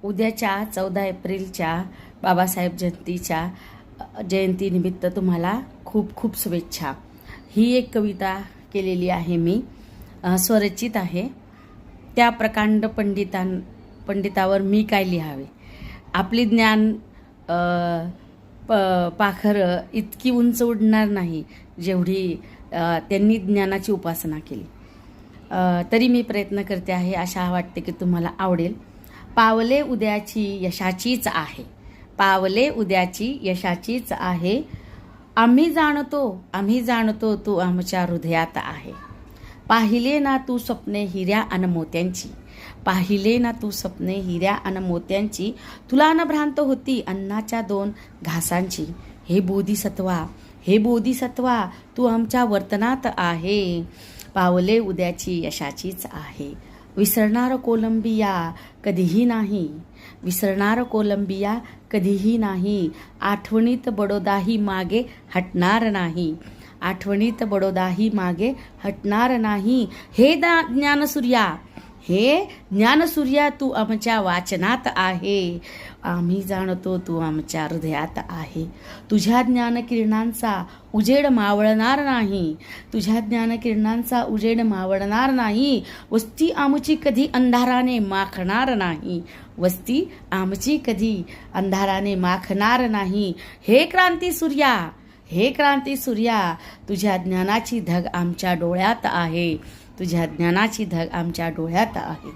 उद्याच्या 14 एप्रिलच्या बाबासाहेब जयंतीनिमित्त तुम्हाला खूप खूप शुभेच्छा. ही एक कविता केलेली आहे मी, स्वरचित आहे. त्या प्रकांड पंडितावर मी काय लिहावे. आपली ज्ञान पाखरं इतकी उंच उडणार नाही जेवढी त्यांनी ज्ञानाची उपासना केली. तरी मी प्रयत्न करते आहे. आशा वाटते की तुम्हाला आवडेल. पावले उद्याची यशाचीच आहे, पावले उद्याची यशाचीच आहे. आम्ही जाणतो तू आमच्या हृदयात आहे. पाहिले ना तू स्वप्ने हिऱ्या अन मोत्यांची, पाहिले ना तू स्वप्ने हिऱ्या अन मोत्यांची. तुला न भ्रांत होती अन्नाच्या 2 घासांची. हे बोधिसत्वा तू आमच्या वर्तनात आहे. पावले उद्याची यशाचीच आहे. विसरणार कोलंबिया कधीही नाही, विसरणार कोलंबिया कधीही नाही. आठवणीत बडोदाही मागे हटणार नाही, आठवणीत बडोदाही मागे हटणार नाही. हे ज्ञानसूर्या तू आमच्या वाचनात आहे. आम्ही जाणतो तू आमच्या हृदयात आहे. तुझ्या ज्ञानकिरणांचा उजेड मावळणार नाही, तुझ्या ज्ञानकिरणांचा उजेड मावळणार नाही. वस्ती आमची कधी अंधाराने माखणार नाही, वस्ती आमची कधी अंधाराने माखणार नाही. हे क्रांती सूर्या तुझ्या ज्ञानाची धग आमच्या डोळ्यात आहे, तुझ्या ज्ञानाची धग आमच्या डोळ्यात आहे.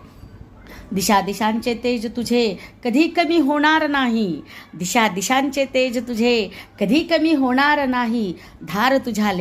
दिशांचे तेज तुझे कधी कमी होणार नाही, दिशांचे तेज तुझे कधी कमी होणार नाही. धार तुझ्या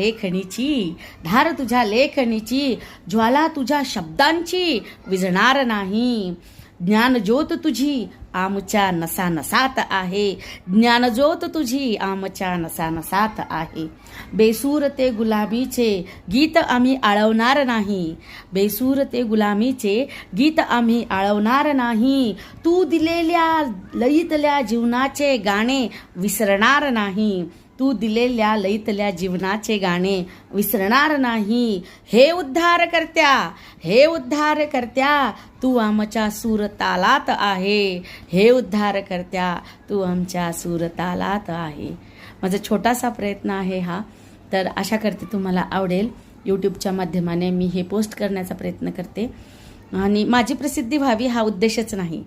लेखणीची ज्वाला तुझ्या शब्दांची विझणार नाही. ज्ञानज्योत तुझी आमच्या नसानसात आहे, ज्ञानज्योत तुझी आमच्या नसानसात आहे. बेसूर ते गुलामीचे गीत आम्ही आळवणार नाही, बेसूर ते गुलामीचे गीत आम्ही आळवणार नाही. तू दिलेल्या लयीतल्या जीवनाचे गाणे विसरणार नाही, तू दिलेल्या लयीतल्या जीवनाचे गाणे विसरणार नाही. हे उद्धार करत्या तू आमच्या सूरतालात आहे, हे उद्धार करत्या तू आमच्या सूरतालात आहे. माझा छोटासा प्रयत्न आहे हा. तर आशा करते तुम्हाला आवडेल. यूट्यूबच्या माध्यमाने मी हे पोस्ट करण्याचा प्रयत्न करते आणि माझी प्रसिद्धी व्हावी हा उद्देशच नाही.